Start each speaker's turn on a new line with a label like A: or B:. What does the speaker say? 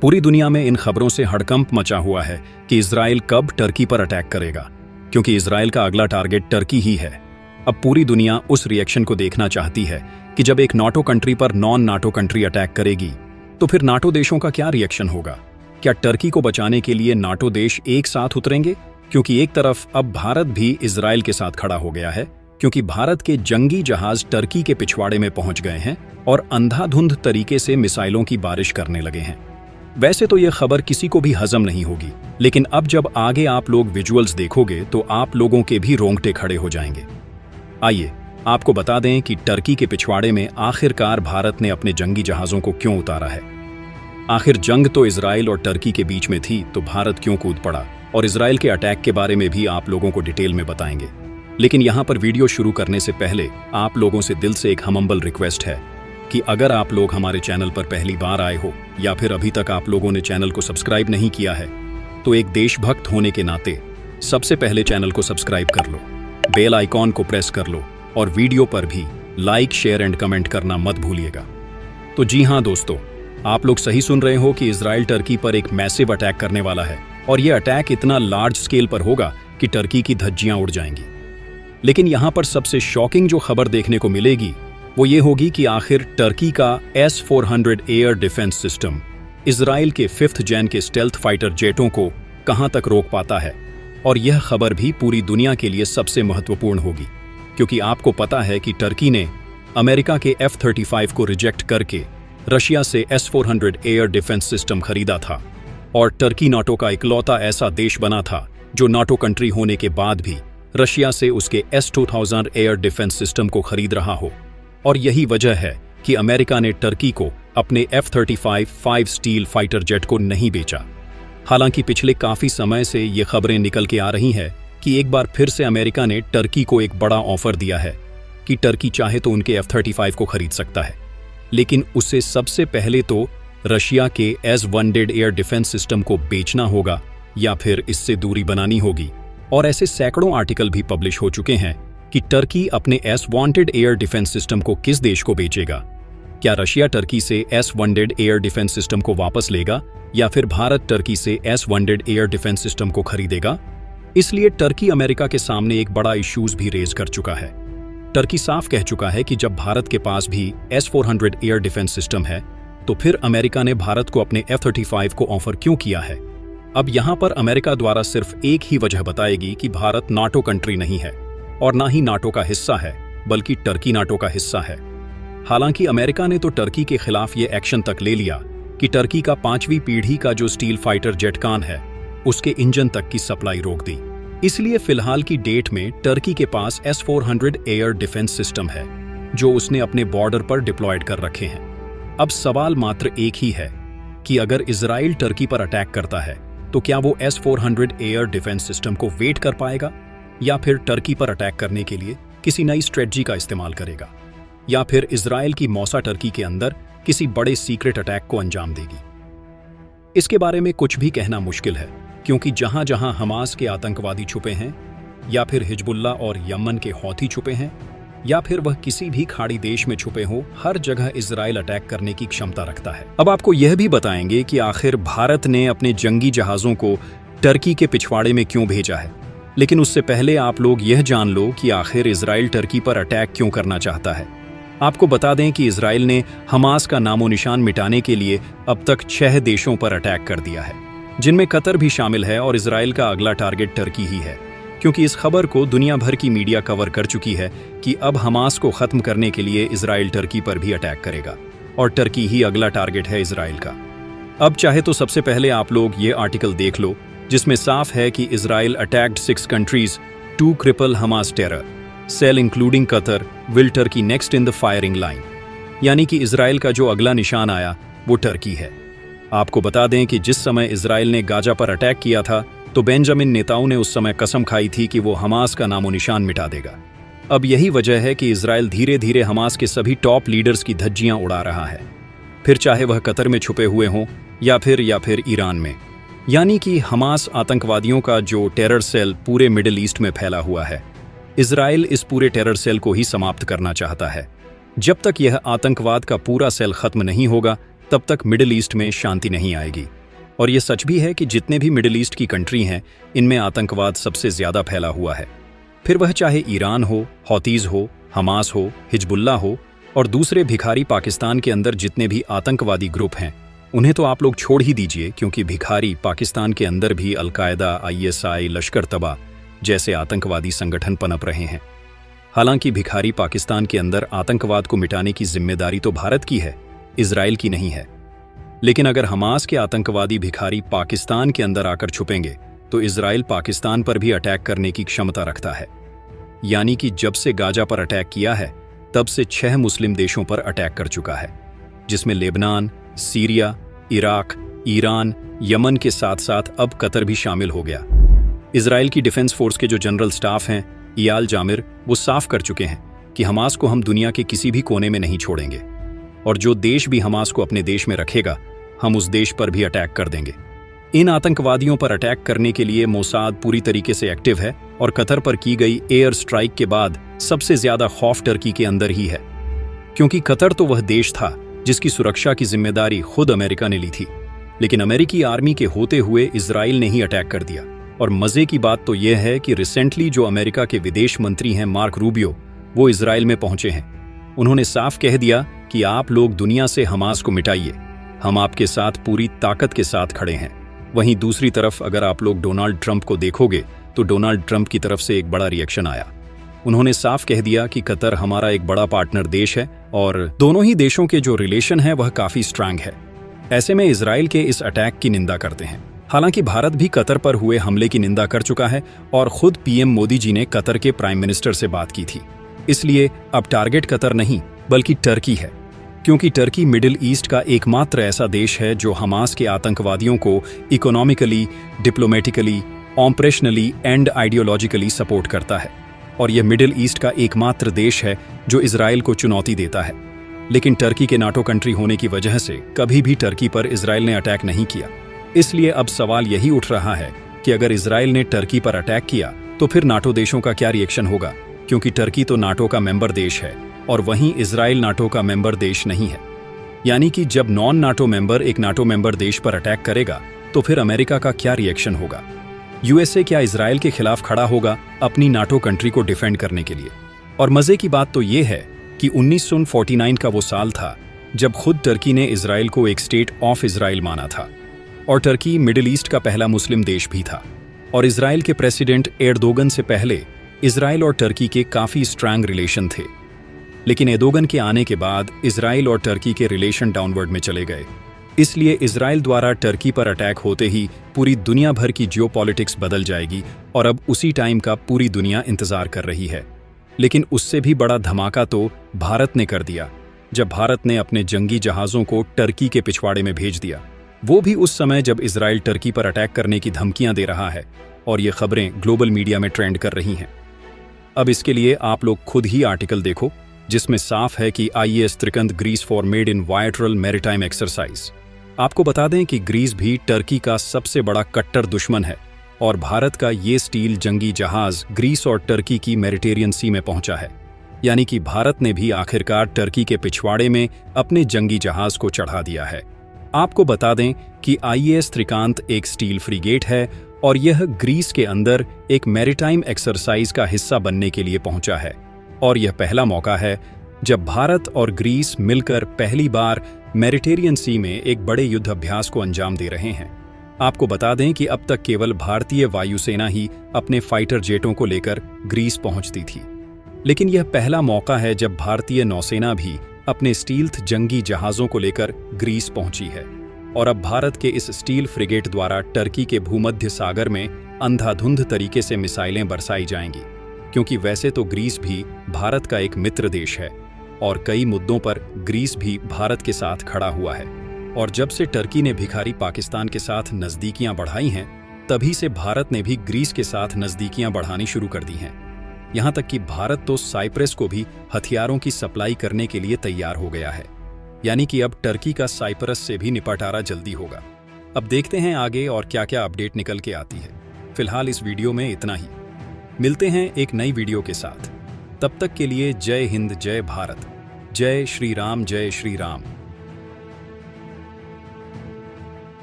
A: पूरी दुनिया में इन खबरों से हड़कंप मचा हुआ है कि इजराइल कब टर्की पर अटैक करेगा, क्योंकि इजराइल का अगला टारगेट टर्की ही है। अब पूरी दुनिया उस रिएक्शन को देखना चाहती है कि जब एक नाटो कंट्री पर नॉन नाटो कंट्री अटैक करेगी तो फिर नाटो देशों का क्या रिएक्शन होगा। क्या टर्की को बचाने के लिए नाटो देश एक साथ उतरेंगे? क्योंकि एक तरफ अब भारत भी इजराइल के साथ खड़ा हो गया है, क्योंकि भारत के जंगी जहाज टर्की के पिछवाड़े में पहुंच गए हैं और अंधाधुंध तरीके से मिसाइलों की बारिश करने लगे हैं। वैसे तो यह खबर किसी को भी हजम नहीं होगी, लेकिन अब जब आगे आप लोग विजुअल्स देखोगे तो आप लोगों के भी रोंगटे खड़े हो जाएंगे। आइए आपको बता दें कि टर्की के पिछवाड़े में आखिरकार भारत ने अपने जंगी जहाजों को क्यों उतारा है। आखिर जंग तो इजराइल और टर्की के बीच में थी, तो भारत क्यों कूद पड़ा, और इजराइल के अटैक के बारे में भी आप लोगों को डिटेल में बताएंगे। लेकिन यहाँ पर वीडियो शुरू करने से पहले आप लोगों से दिल से एक हम्बल रिक्वेस्ट है कि अगर आप लोग हमारे चैनल पर पहली बार आए हो या फिर अभी तक आप लोगों ने चैनल को सब्सक्राइब नहीं किया है, तो एक देशभक्त होने के नाते सबसे पहले चैनल को सब्सक्राइब कर लो, बेल आइकॉन को प्रेस कर लो और वीडियो पर भी लाइक, शेयर एंड कमेंट करना मत भूलिएगा। तो जी हाँ दोस्तों, आप लोग सही सुन रहे हो कि इजराइल टर्की पर एक मैसिव अटैक करने वाला है, और यह अटैक इतना लार्ज स्केल पर होगा कि टर्की की धज्जियां उड़ जाएंगी। लेकिन यहाँ पर सबसे शॉकिंग जो खबर देखने को मिलेगी वो ये होगी कि आखिर टर्की का S-400 air defence system Israel के 5th जेन के स्टेल्थ फाइटर जेटों को कहां तक रोक पाता है। और यह खबर भी पूरी दुनिया के लिए सबसे महत्वपूर्ण होगी, क्योंकि आपको पता है कि टर्की ने अमेरिका के F-35 को रिजेक्ट करके रशिया से S-400 एयर डिफेंस सिस्टम खरीदा था, और टर्की नाटो का इकलौता ऐसा देश बना था जो नाटो कंट्री होने के बाद भी रशिया से उसके S-2000 एयर डिफेंस सिस्टम को खरीद रहा हो। और यही वजह है कि अमेरिका ने टर्की को अपने F-35 5 स्टील फाइटर जेट को नहीं बेचा। हालांकि पिछले काफी समय से ये खबरें निकल के आ रही हैं कि एक बार फिर से अमेरिका ने टर्की को एक बड़ा ऑफर दिया है कि टर्की चाहे तो उनके F-35 को खरीद सकता है, लेकिन उससे सबसे पहले तो रशिया के S-100 एयर डिफेंस सिस्टम को बेचना होगा या फिर इससे दूरी बनानी होगी। और ऐसे सैकड़ों आर्टिकल भी पब्लिश हो चुके हैं कि टर्की अपने S-100 एयर डिफेंस सिस्टम को किस देश को बेचेगा। क्या रशिया टर्की से S-100 एयर डिफेंस सिस्टम को वापस लेगा, या फिर भारत टर्की से S-100 एयर डिफेंस सिस्टम को खरीदेगा? इसलिए टर्की अमेरिका के सामने एक बड़ा इश्यूज भी रेज कर चुका है। टर्की साफ कह चुका है कि जब भारत के पास भी S-400 एयर डिफेंस सिस्टम है, तो फिर अमेरिका ने भारत को अपने F-35 को ऑफर क्यों किया है। अब यहाँ पर अमेरिका द्वारा सिर्फ एक ही वजह बताएगी कि भारत नाटो कंट्री नहीं है और ना ही नाटो का हिस्सा है, बल्कि टर्की नाटो का हिस्सा है। हालांकि अमेरिका ने तो टर्की के खिलाफ ये एक्शन तक ले लिया कि टर्की का 5वीं पीढ़ी का जो स्टील फाइटर जेटकान है, उसके इंजन तक की सप्लाई रोक दी। इसलिए फिलहाल की डेट में टर्की के पास S-400 एयर डिफेंस सिस्टम है जो उसने अपने बॉर्डर पर डिप्लॉयड कर रखे हैं। अब सवाल मात्र एक ही है कि अगर इजराइल टर्की पर अटैक करता है तो क्या वो S-400 एयर डिफेंस सिस्टम को वेट कर पाएगा, या फिर टर्की पर अटैक करने के लिए किसी नई स्ट्रेटजी का इस्तेमाल करेगा, या फिर इजराइल की मौसा टर्की के अंदर किसी बड़े सीक्रेट अटैक को अंजाम देगी। इसके बारे में कुछ भी कहना मुश्किल है, क्योंकि जहां जहां हमास के आतंकवादी छुपे हैं, या फिर हिजबुल्ला और यमन के हौथी छुपे हैं, या फिर वह किसी भी खाड़ी देश में छुपे हो, हर जगह इजराइल अटैक करने की क्षमता रखता है। अब आपको यह भी बताएंगे कि आखिर भारत ने अपने जंगी जहाजों को टर्की के पिछवाड़े में क्यों भेजा है। लेकिन उससे पहले आप लोग यह जान लो कि आखिर इजराइल टर्की पर अटैक क्यों करना चाहता है। आपको बता दें कि इजराइल ने हमास का नामो निशान मिटाने के लिए अब तक 6 देशों पर अटैक कर दिया है, जिनमें कतर भी शामिल है, और इजराइल का अगला टारगेट टर्की ही है, क्योंकि इस खबर को दुनिया भर की मीडिया कवर कर चुकी है कि अब हमास को खत्म करने के लिए इजराइल टर्की पर भी अटैक करेगा, और टर्की ही अगला टारगेट है इजराइल का। अब चाहे तो सबसे पहले आप लोग ये आर्टिकल देख लो, जिसमें साफ है कि Israel attacked 6 countries to cripple Hamas terror cell including Qatar will Turkey next in the firing line. यानी कि इजराइल का जो अगला निशान आया वो टर्की है। आपको बता दें कि जिस समय इजराइल ने गाजा पर अटैक किया था, तो बेंजामिन नेतान्याहू ने उस समय कसम खाई थी कि वो हमास का नामो निशान मिटा देगा। अब यही वजह है कि इजराइल धीरे धीरे हमास के सभी टॉप लीडर्स की धज्जियां उड़ा रहा है, फिर चाहे वह कतर में छुपे हुए हों या फिर ईरान में। यानी कि हमास आतंकवादियों का जो टेरर सेल पूरे मिडिल ईस्ट में फैला हुआ है, इजराइल इस पूरे टेरर सेल को ही समाप्त करना चाहता है। जब तक यह आतंकवाद का पूरा सेल खत्म नहीं होगा, तब तक मिडिल ईस्ट में शांति नहीं आएगी। और ये सच भी है कि जितने भी मिडिल ईस्ट की कंट्री हैं, इनमें आतंकवाद सबसे ज्यादा फैला हुआ है। फिर वह चाहे ईरान हो, हौतीज हो, हमास हो, हिजबुल्ला हो और दूसरे भिखारी पाकिस्तान के अंदर जितने भी आतंकवादी ग्रुप हैं, उन्हें तो आप लोग छोड़ ही दीजिए, क्योंकि भिखारी पाकिस्तान के अंदर भी अलकायदा, ISI, लश्कर तबा जैसे आतंकवादी संगठन पनप रहे हैं। हालांकि भिखारी पाकिस्तान के अंदर आतंकवाद को मिटाने की जिम्मेदारी तो भारत की है, इजराइल की नहीं है। लेकिन अगर हमास के आतंकवादी भिखारी पाकिस्तान के अंदर आकर छुपेंगे तो इजराइल पाकिस्तान पर भी अटैक करने की क्षमता रखता है। यानी कि जब से गाजा पर अटैक किया है तब से 6 मुस्लिम देशों पर अटैक कर चुका है, जिसमें Lebanon, Syria, Iraq, Iran, Yemen के साथ साथ अब कतर भी शामिल हो गया। इजराइल की डिफेंस फोर्स के जो जनरल स्टाफ हैं, इयाल जामिर, वो साफ कर चुके हैं कि हमास को हम दुनिया के किसी भी कोने में नहीं छोड़ेंगे, और जो देश भी हमास को अपने देश में रखेगा, हम उस देश पर भी अटैक कर देंगे। इन आतंकवादियों पर अटैक करने के लिए मोसाद पूरी तरीके से एक्टिव है, और कतर पर की गई एयर स्ट्राइक के बाद सबसे ज्यादा खौफ टर्की के अंदर ही है, क्योंकि कतर तो वह देश था जिसकी सुरक्षा की जिम्मेदारी खुद अमेरिका ने ली थी। लेकिन अमेरिकी आर्मी के होते हुए इजराइल ने ही अटैक कर दिया। और मजे की बात तो यह है कि रिसेंटली जो अमेरिका के विदेश मंत्री हैं मार्क रूबियो, वो इजराइल में पहुंचे हैं। उन्होंने साफ कह दिया कि आप लोग दुनिया से हमास को मिटाइए, हम आपके साथ पूरी ताकत के साथ खड़े हैं। वहीं दूसरी तरफ अगर आप लोग डोनाल्ड ट्रंप को देखोगे तो डोनाल्ड ट्रंप की तरफ से एक बड़ा रिएक्शन आया। उन्होंने साफ कह दिया कि कतर हमारा एक बड़ा पार्टनर देश है और दोनों ही देशों के जो रिलेशन है वह काफी स्ट्रांग है। ऐसे में इजराइल के इस अटैक की निंदा करते हैं। हालांकि भारत भी कतर पर हुए हमले की निंदा कर चुका है और खुद PM मोदी जी ने कतर के प्राइम मिनिस्टर से बात की थी। इसलिए अब टारगेट कतर नहीं बल्कि टर्की है, क्योंकि टर्की मिडिल ईस्ट का एकमात्र ऐसा देश है जो हमास के आतंकवादियों को economically, diplomatically, operationally and ideologically support करता है। और यह मिडिल ईस्ट का एकमात्र देश है जो इजराइल को चुनौती देता है। लेकिन टर्की के नाटो कंट्री होने की वजह से कभी भी टर्की पर इजराइल ने अटैक नहीं किया। इसलिए अब सवाल यही उठ रहा है कि अगर इजराइल ने टर्की पर अटैक किया तो फिर नाटो देशों का क्या रिएक्शन होगा, क्योंकि टर्की तो नाटो का मेंबर देश है और वहीं इजराइल नाटो का मेंबर देश नहीं है। यानी कि जब नॉन नाटो मेंबर एक नाटो मेंबर देश पर अटैक करेगा तो फिर अमेरिका का क्या रिएक्शन होगा। USA क्या इजराइल के खिलाफ खड़ा होगा अपनी नाटो कंट्री को डिफेंड करने के लिए। और मजे की बात तो ये है कि 1949 का वो साल था जब खुद टर्की ने इजराइल को एक स्टेट ऑफ इजराइल माना था, और टर्की मिडिल ईस्ट का पहला मुस्लिम देश भी था। और इजराइल के प्रेसिडेंट एर्दोगन से पहले इजराइल और टर्की के काफी स्ट्रांग रिलेशन थे। लेकिन एर्दोगन के आने के बाद इजराइल और टर्की के रिलेशन डाउनवर्ड में चले गए। इसलिए इजराइल द्वारा टर्की पर अटैक होते ही पूरी दुनिया भर की जियोपॉलिटिक्स बदल जाएगी, और अब उसी टाइम का पूरी दुनिया इंतजार कर रही है। लेकिन उससे भी बड़ा धमाका तो भारत ने कर दिया, जब भारत ने अपने जंगी जहाज़ों को टर्की के पिछवाड़े में भेज दिया। वो भी उस समय जब इजराइल टर्की पर अटैक करने की धमकियां दे रहा है, और ये खबरें ग्लोबल मीडिया में ट्रेंड कर रही हैं। अब इसके लिए आप लोग खुद ही आर्टिकल देखो, जिसमें साफ है कि IAS Trikand Greece for made in bilateral maritime exercise. आपको बता दें कि ग्रीस भी टर्की का सबसे बड़ा कट्टर दुश्मन है, और भारत का ये स्टील जंगी जहाज ग्रीस और टर्की की मेडिटेरियन सी में पहुंचा है। यानी कि भारत ने भी आखिरकार टर्की के पिछवाड़े में अपने जंगी जहाज को चढ़ा दिया है। आपको बता दें कि IAS त्रिकांत एक स्टील फ्रीगेट है, और यह ग्रीस के अंदर एक मैरीटाइम एक्सरसाइज का हिस्सा बनने के लिए पहुंचा है। और यह पहला मौका है जब भारत और ग्रीस मिलकर पहली बार मेडिटेरियन सी में एक बड़े युद्ध अभ्यास को अंजाम दे रहे हैं। आपको बता दें कि अब तक केवल भारतीय वायुसेना ही अपने फाइटर जेटों को लेकर ग्रीस पहुंचती थी, लेकिन यह पहला मौका है जब भारतीय नौसेना भी अपने स्टील्थ जंगी जहाजों को लेकर ग्रीस पहुंची है। और अब भारत के इस स्टील फ्रिगेट द्वारा टर्की के भूमध्य सागर में अंधाधुंध तरीके से मिसाइलें बरसाई जाएंगी, क्योंकि वैसे तो ग्रीस भी भारत का एक मित्र देश है और कई मुद्दों पर ग्रीस भी भारत के साथ खड़ा हुआ है। और जब से टर्की ने भिखारी पाकिस्तान के साथ नज़दीकियां बढ़ाई हैं, तभी से भारत ने भी ग्रीस के साथ नज़दीकियां बढ़ानी शुरू कर दी हैं। यहाँ तक कि भारत तो साइप्रस को भी हथियारों की सप्लाई करने के लिए तैयार हो गया है। यानी कि अब टर्की का साइप्रस से भी निपटारा जल्दी होगा। अब देखते हैं आगे और क्या क्या अपडेट निकल के आती है। फिलहाल इस वीडियो में इतना ही। मिलते हैं एक नई वीडियो के साथ। तब तक के लिए जय हिंद, जय भारत, जय श्री राम, जय श्री राम।